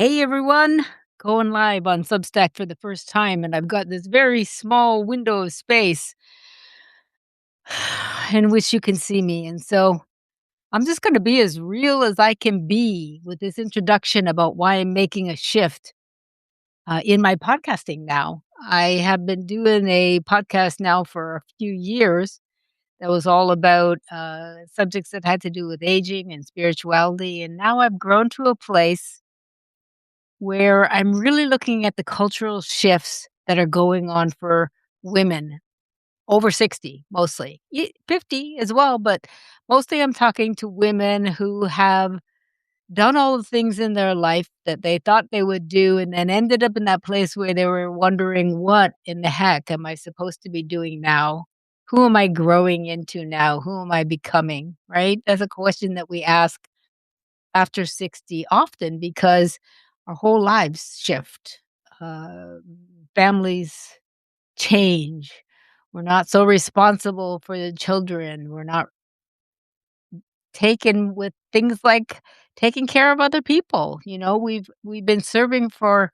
Hey everyone, going live on Substack for the first time, and I've got this very small window of space in which you can see me. And so I'm just going to be as real as I can be with this introduction about why I'm making a shift in my podcasting now. I have been doing a podcast now for a few years that was all about subjects that had to do with aging and spirituality. And now I've grown to a place where I'm really looking at the cultural shifts that are going on for women over 60, mostly 50 as well. But mostly I'm talking to women who have done all the things in their life that they thought they would do and then ended up in that place where they were wondering, what in the heck am I supposed to be doing now? Who am I growing into now? Who am I becoming? Right? That's a question that we ask after 60 often because our whole lives shift. Uh, Families change. We're not so responsible for the children. We're not taken with things like taking care of other people. We've been serving for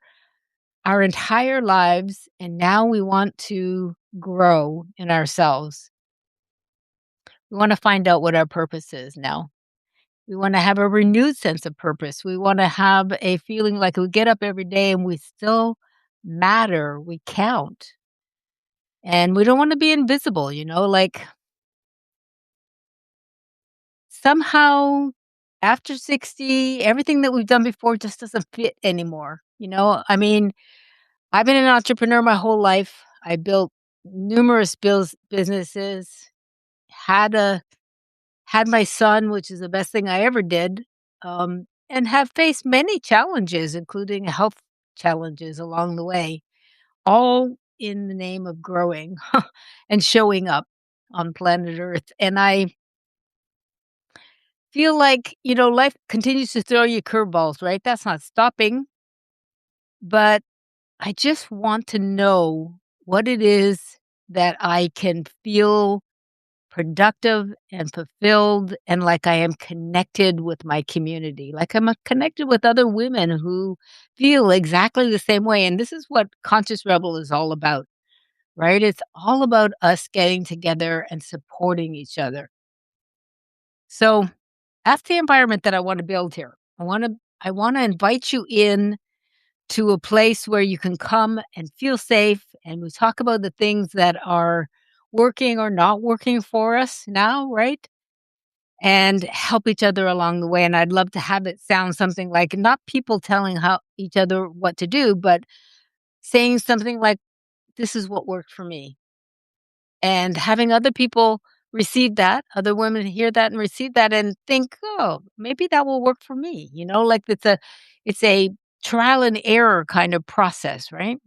our entire lives and now we want to grow in ourselves. We want to find out what our purpose is now. We wanna have a renewed sense of purpose. We wanna have a feeling like we get up every day and we still matter, we count. And we don't wanna be invisible, like, somehow after 60, everything that we've done before just doesn't fit anymore, I mean, I've been an entrepreneur my whole life. I built numerous businesses, had a had my son, which is the best thing I ever did, and have faced many challenges, including health challenges along the way, all in the name of growing and showing up on planet Earth. And I feel like, life continues to throw you curveballs, right? That's not stopping, but I just want to know what it is that I can feel productive and fulfilled and like I am connected with my community, like connected with other women who feel exactly the same way. And this is what Conscious Rebel is all about, right? It's all about us getting together and supporting each other. So that's the environment that I want to build here. I want to invite you in to a place where you can come and feel safe and we talk about the things that are working or not working for us now, right? And help each other along the way. And I'd love to have it sound something like not people telling how each other what to do, but saying something like, this is what worked for me. And having other people receive that, other women hear that and receive that and think, oh, maybe that will work for me. Like it's a trial and error kind of process, right?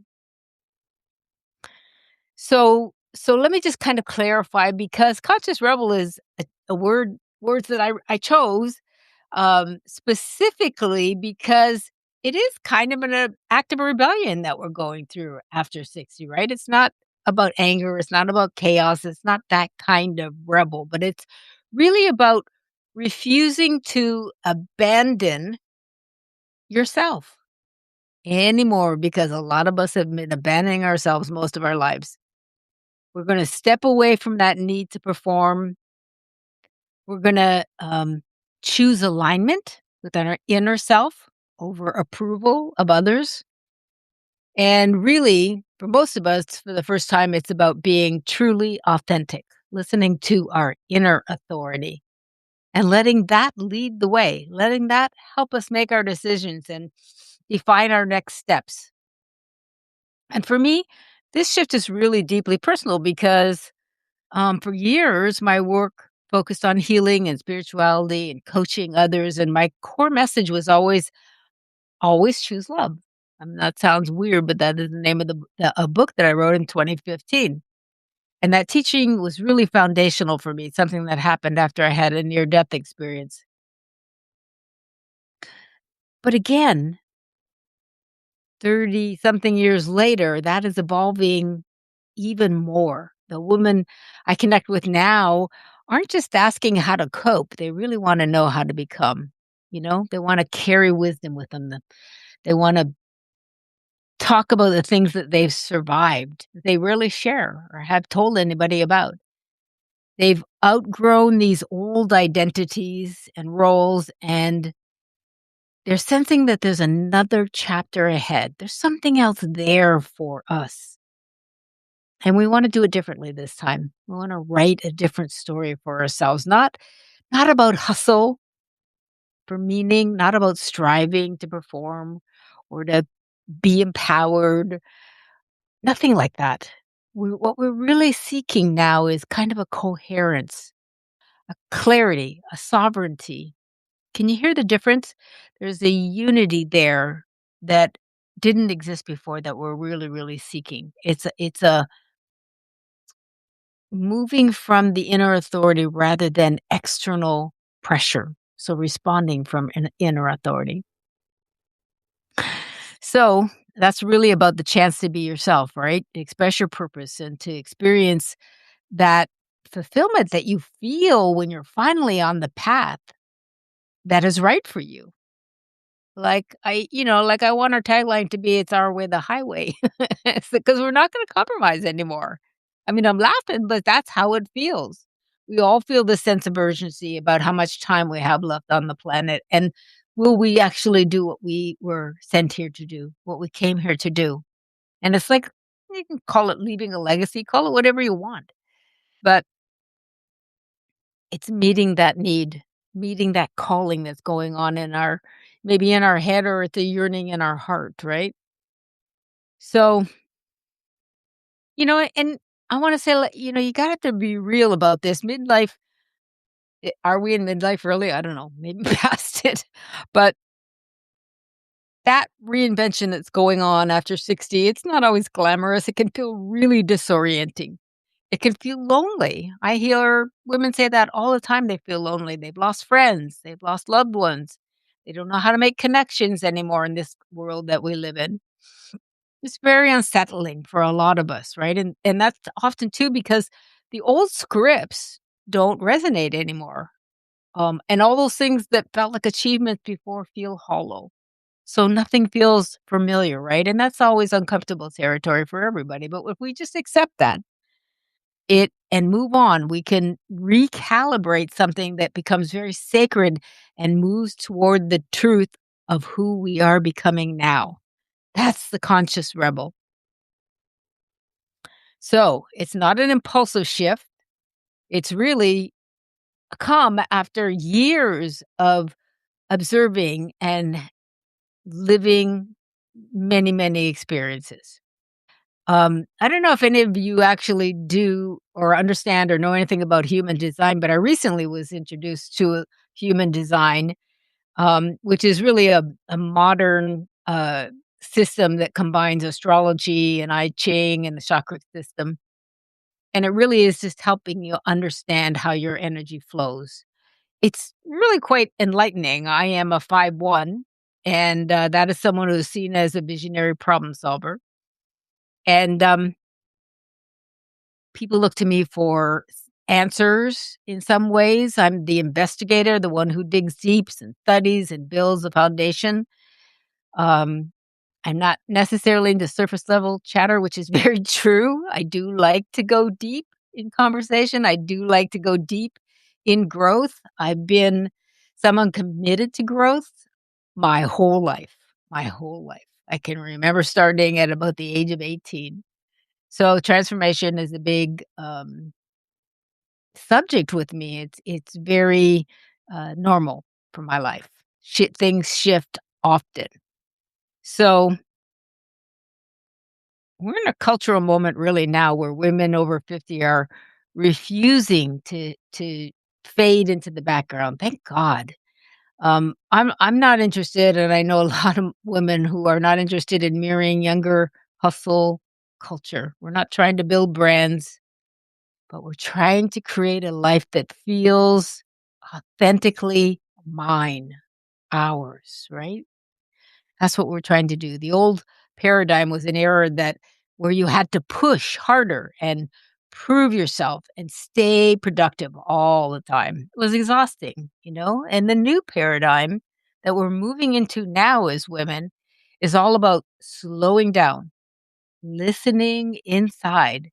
So let me just kind of clarify because conscious rebel is a words that I chose specifically because it is kind of an act of rebellion that we're going through after 60, right? It's not about anger, it's not about chaos, it's not that kind of rebel, but it's really about refusing to abandon yourself anymore because a lot of us have been abandoning ourselves most of our lives. We're going to step away from that need to perform. We're going to choose alignment with our inner self over approval of others. And really, for most of us, for the first time, it's about being truly authentic, listening to our inner authority and letting that lead the way, letting that help us make our decisions and define our next steps. And for me, this shift is really deeply personal because for years, my work focused on healing and spirituality and coaching others, and my core message was always choose love. I mean, that sounds weird, but that is the name of a book that I wrote in 2015. And that teaching was really foundational for me, something that happened after I had a near-death experience. But again, 30 something years later, that is evolving even more. The women I connect with now aren't just asking how to cope. They really want to know how to become. They want to carry wisdom with them. They wanna talk about the things that they've survived, that they rarely share or have told anybody about. They've outgrown these old identities and roles, and they're sensing that there's another chapter ahead. There's something else there for us. And we wanna do it differently this time. We wanna write a different story for ourselves, not about hustle for meaning, not about striving to perform or to be empowered, nothing like that. What we're really seeking now is kind of a coherence, a clarity, a sovereignty. Can you hear the difference? There's a unity there that didn't exist before that we're really, really seeking. It's a moving from the inner authority rather than external pressure. So responding from an inner authority. So that's really about the chance to be yourself, right? To express your purpose and to experience that fulfillment that you feel when you're finally on the path that is right for you. Like I want our tagline to be "It's our way, the highway," because we're not going to compromise anymore. I mean, I'm laughing, but that's how it feels. We all feel this sense of urgency about how much time we have left on the planet, and will we actually do what we were sent here to do, what we came here to do? And it's like you can call it leaving a legacy, call it whatever you want, but it's meeting that need, meeting that calling that's going on in our maybe in our head or it's a yearning in our heart, right? So, and I wanna say, like, you gotta have to be real about this. Midlife, are we in midlife really? I don't know, maybe past it. But that reinvention that's going on after 60, it's not always glamorous. It can feel really disorienting. It can feel lonely. I hear women say that all the time. They feel lonely. They've lost friends. They've lost loved ones. They don't know how to make connections anymore in this world that we live in. It's very unsettling for a lot of us, right? And that's often too because the old scripts don't resonate anymore. And all those things that felt like achievements before feel hollow. So nothing feels familiar, right? And that's always uncomfortable territory for everybody. But if we just accept that, it and move on, we can recalibrate something that becomes very sacred and moves toward the truth of who we are becoming now. That's the conscious rebel. So it's not an impulsive shift. It's really come after years of observing and living many, many experiences. I don't know if any of you actually do or understand or know anything about human design, but I recently was introduced to human design, which is really a modern system that combines astrology and I Ching and the chakra system. And it really is just helping you understand how your energy flows. It's really quite enlightening. I am a 5/1, and that is someone who is seen as a visionary problem solver. And people look to me for answers in some ways. I'm the investigator, the one who digs deep and studies and builds a foundation. Um, I'm not necessarily into surface level chatter, which is very true. I do like to go deep in conversation. I do like to go deep in growth. I've been someone committed to growth my whole life, my whole life. I can remember starting at about the age of 18. So transformation is a big subject with me. It's very normal for my life. Things shift often. So we're in a cultural moment really now where women over 50 are refusing to fade into the background. Thank God. I'm not interested, and I know a lot of women who are not interested in mirroring younger hustle culture. We're not trying to build brands, but we're trying to create a life that feels authentically mine, ours, right? That's what we're trying to do. The old paradigm was an era that where you had to push harder and prove yourself and stay productive all the time. It was exhausting, you know? And the new paradigm that we're moving into now as women is all about slowing down, listening inside,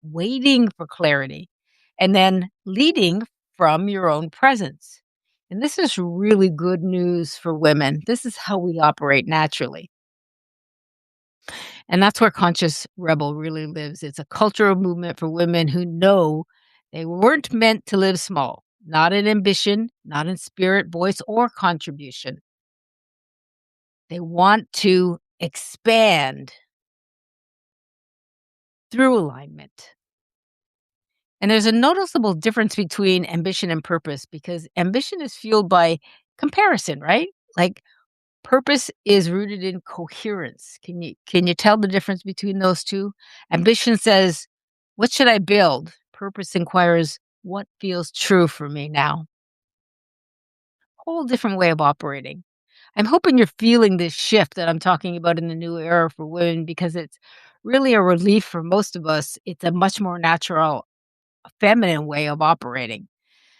waiting for clarity, and then leading from your own presence. And this is really good news for women. This is how we operate naturally. And that's where Conscious Rebel really lives. It's a cultural movement for women who know they weren't meant to live small, not in ambition, not in spirit, voice, or contribution. They want to expand through alignment. And there's a noticeable difference between ambition and purpose because ambition is fueled by comparison, right? Like purpose is rooted in coherence. Can you tell the difference between those two? Ambition says, "What should I build?" Purpose inquires, "What feels true for me now?" Whole different way of operating. I'm hoping you're feeling this shift that I'm talking about in the new era for women because it's really a relief for most of us. It's a much more natural, feminine way of operating.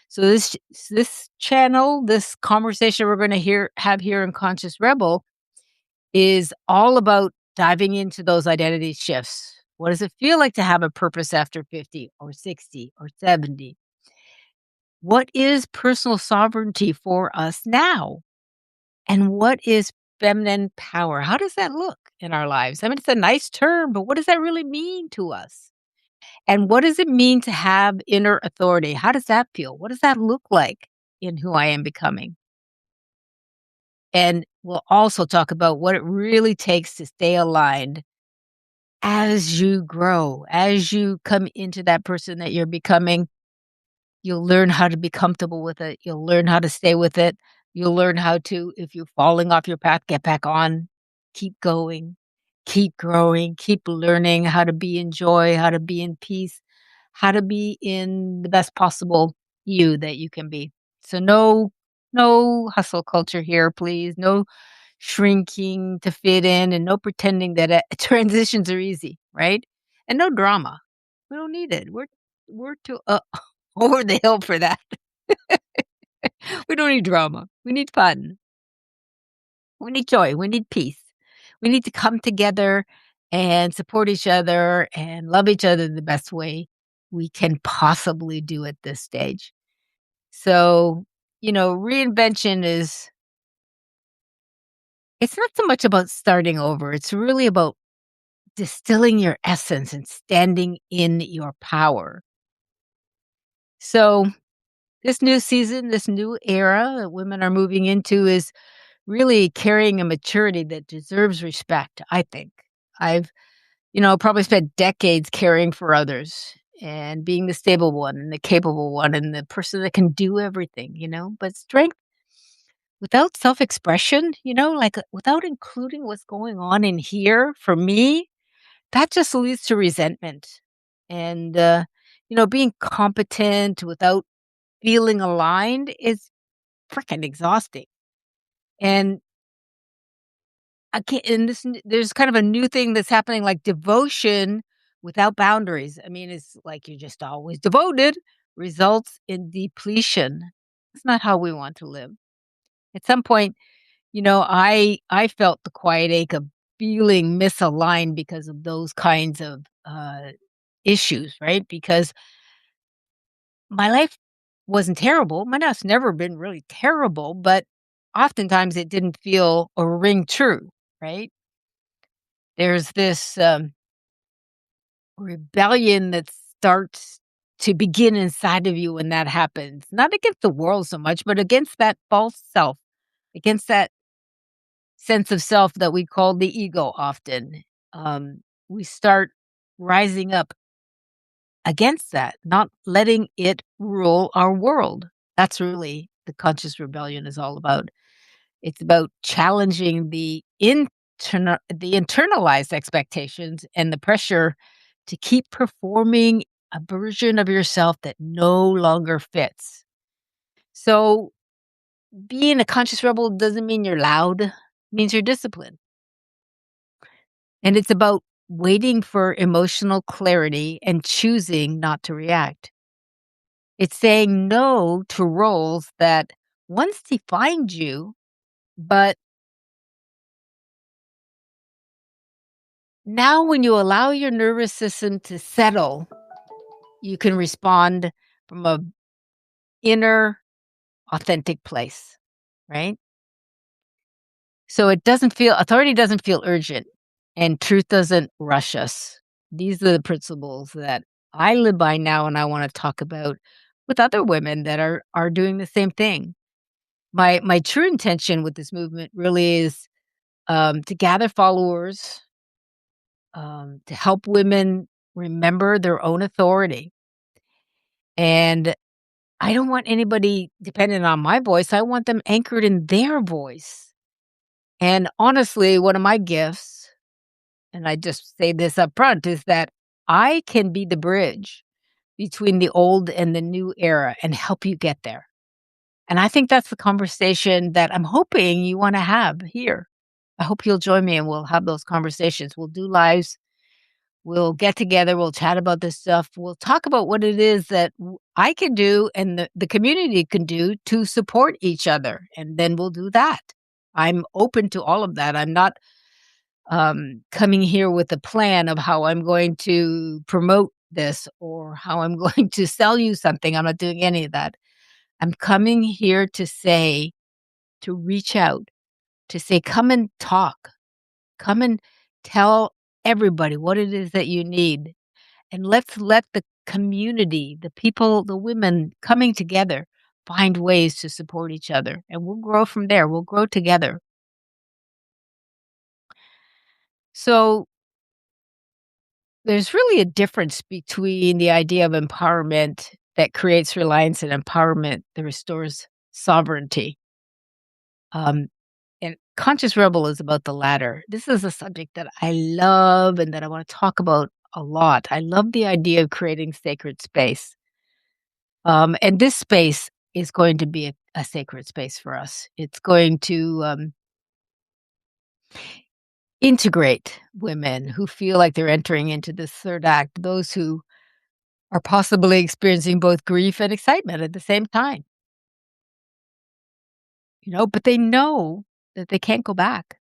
So this channel, this conversation we're going to hear have here in Conscious Rebel is all about diving into those identity shifts. What does it feel like to have a purpose after 50 or 60 or 70? What is personal sovereignty for us now? And what is feminine power? How does that look in our lives? I mean, it's a nice term, but what does that really mean to us? And what does it mean to have inner authority? How does that feel? What does that look like in who I am becoming? And we'll also talk about what it really takes to stay aligned as you grow, as you come into that person that you're becoming. You'll learn how to be comfortable with it. You'll learn how to stay with it. You'll learn how to, if you're falling off your path, get back on, keep going, keep growing, keep learning how to be in joy, how to be in peace, how to be in the best possible you that you can be. So no hustle culture here, please. No shrinking to fit in and no pretending that transitions are easy, right? And no drama. We don't need it. We're too over the hill for that. We don't need drama. We need fun. We need joy. We need peace. We need to come together and support each other and love each other the best way we can possibly do at this stage. So, reinvention is it's not so much about starting over. It's really about distilling your essence and standing in your power. So, this new season, this new era that women are moving into is really carrying a maturity that deserves respect, I think. I've, probably spent decades caring for others and being the stable one and the capable one and the person that can do everything, but strength without self-expression, like without including what's going on in here for me, that just leads to resentment. And, being competent without feeling aligned is freaking exhausting. And I can't and there's kind of a new thing that's happening, like devotion without boundaries. I mean, it's like you're just always devoted, results in depletion. It's not how we want to live. At some point, I felt the quiet ache of feeling misaligned because of those kinds of issues, right? Because my life wasn't terrible. My life's never been really terrible, but oftentimes it didn't feel or ring true, right? There's this rebellion that starts to begin inside of you when that happens, not against the world so much, but against that false self, against that sense of self that we call the ego often. We start rising up against that, not letting it rule our world. That's really the conscious rebellion is all about. It's about challenging the internalized expectations and the pressure to keep performing a version of yourself that no longer fits. So, being a conscious rebel doesn't mean you're loud, it means you're disciplined. And it's about waiting for emotional clarity and choosing not to react. It's saying no to roles that once defined you, but Now, when you allow your nervous system to settle, you can respond from a inner, authentic place, right? So authority doesn't feel urgent, and truth doesn't rush us. These are the principles that I live by now, and I want to talk about with other women that are doing the same thing. My true intention with this movement really is to gather followers, to help women remember their own authority. And I don't want anybody dependent on my voice. I want them anchored in their voice. And honestly, one of my gifts, and I just say this up front, is that I can be the bridge between the old and the new era and help you get there. And I think that's the conversation that I'm hoping you want to have here. I hope you'll join me and we'll have those conversations. We'll do lives. We'll get together. We'll chat about this stuff. We'll talk about what it is that I can do and the community can do to support each other. And then we'll do that. I'm open to all of that. I'm not coming here with a plan of how I'm going to promote this or how I'm going to sell you something. I'm not doing any of that. I'm coming here to reach out, to say, come and talk, come and tell everybody what it is that you need. And let's let the community, the people, the women coming together, find ways to support each other. And we'll grow from there. We'll grow together. So there's really a difference between the idea of empowerment that creates reliance and empowerment that restores sovereignty. Um, and Conscious Rebel is about the latter. This is a subject that I love and that I want to talk about a lot. I love the idea of creating sacred space. And this space is going to be a sacred space for us. It's going to integrate women who feel like they're entering into this third act, those who are possibly experiencing both grief and excitement at the same time. But they know that they can't go back.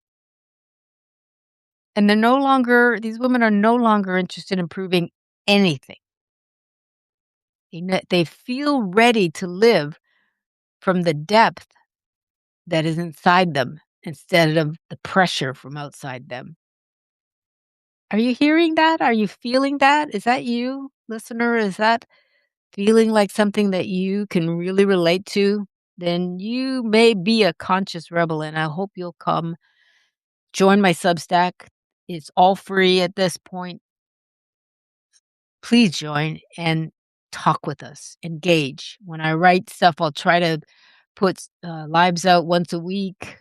And these women are no longer interested in proving anything. They feel ready to live from the depth that is inside them instead of the pressure from outside them. Are you hearing that? Are you feeling that? Is that you, listener? Is that feeling like something that you can really relate to? Then you may be a conscious rebel, and I hope you'll come join my Substack. It's all free at this point. Please join and talk with us, engage. When I write stuff, I'll try to put lives out once a week.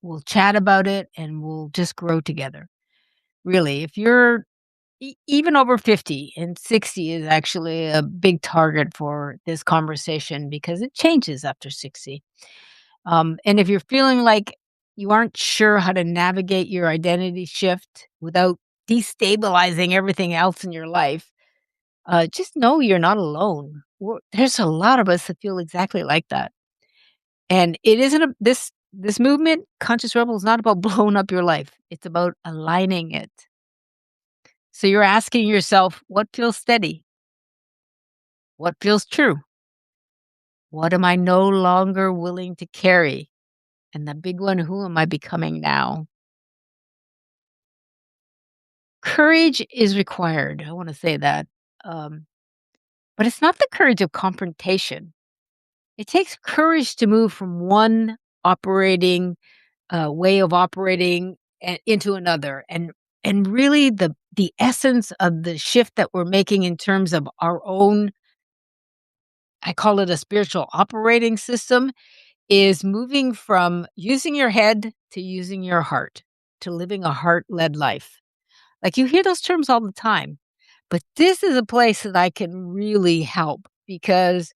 We'll chat about it and we'll just grow together. Really, if you're even over 50, and 60 is actually a big target for this conversation because it changes after 60. And if you're feeling like you aren't sure how to navigate your identity shift without destabilizing everything else in your life, just know you're not alone. There's a lot of us that feel exactly like that. And it isn't this movement, Conscious Rebel, is not about blowing up your life. It's about aligning it. So you're asking yourself, what feels steady? What feels true? What am I no longer willing to carry? And the big one, who am I becoming now? Courage is required. I want to say that. Um, but it's not the courage of confrontation. It takes courage to move from one operating way of operating into another, and really the essence of the shift that we're making in terms of our own, I call it a spiritual operating system, is moving from using your head to using your heart, to living a heart-led life. Like, you hear those terms all the time, but this is a place that I can really help because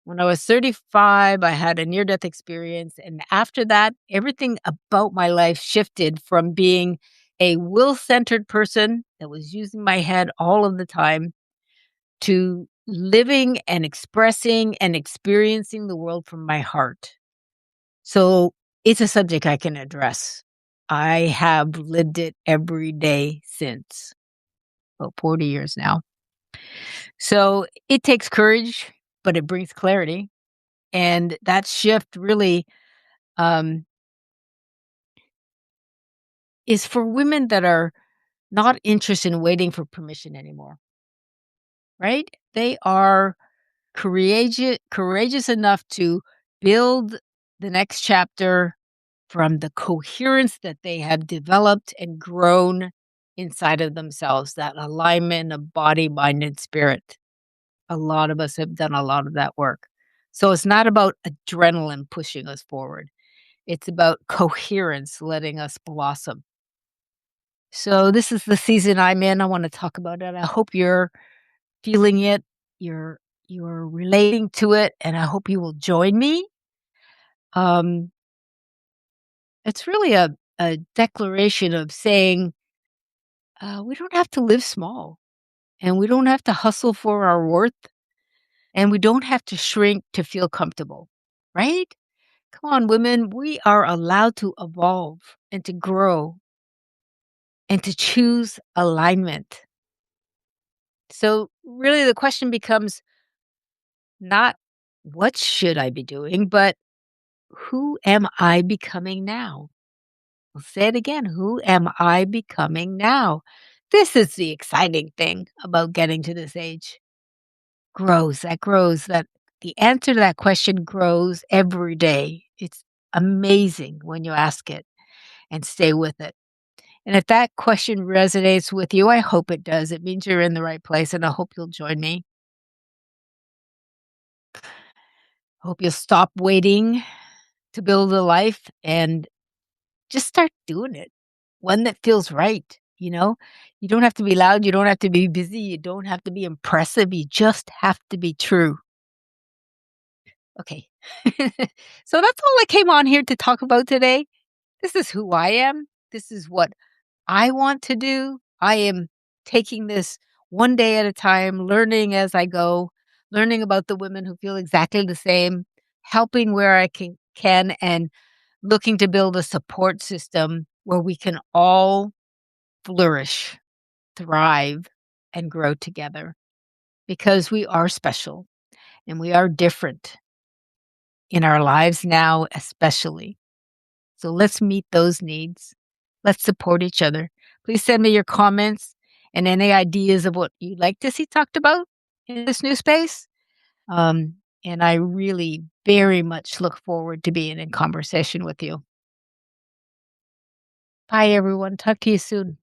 when I was 35, I had a near-death experience, and after that, everything about my life shifted from being a will-centered person that was using my head all of the time to living and expressing and experiencing the world from my heart. So it's a subject I can address. I have lived it every day since about 40 years now. So it takes courage, but it brings clarity. And that shift really um, is for women that are not interested in waiting for permission anymore, right? They are courageous enough to build the next chapter from the coherence that they have developed and grown inside of themselves, that alignment of body, mind, and spirit. A lot of us have done a lot of that work. So it's not about adrenaline pushing us forward. It's about coherence letting us blossom. So this is the season I'm in. I want to talk about it. I hope you're feeling it. You're you're relating to it, and I hope you will join me. Um, it's really a declaration of saying we don't have to live small, and we don't have to hustle for our worth, and we don't have to shrink to feel comfortable, right? Come on, women, we are allowed to evolve and to grow and to choose alignment. So, really, the question becomes not what should I be doing, but who am I becoming now? I'll say it again. Who am I becoming now? This is the exciting thing about getting to this age. That the answer to that question grows every day. It's amazing when you ask it and stay with it. And if that question resonates with you, I hope it does. It means you're in the right place, and I hope you'll join me. Hope you'll stop waiting to build a life and just start doing it. One that feels right, you know? You don't have to be loud, you don't have to be busy, you don't have to be impressive, you just have to be true. Okay. So that's all I came on here to talk about today. This is who I am. This is what I want to do. I am taking this one day at a time, learning as I go, learning about the women who feel exactly the same, helping where I can and looking to build a support system where we can all flourish, thrive, and grow together because we are special and we are different in our lives now, especially. So let's meet those needs. Let's support each other. Please send me your comments and any ideas of what you'd like to see talked about in this new space. And I really very much look forward to being in conversation with you. Bye, everyone. Talk to you soon.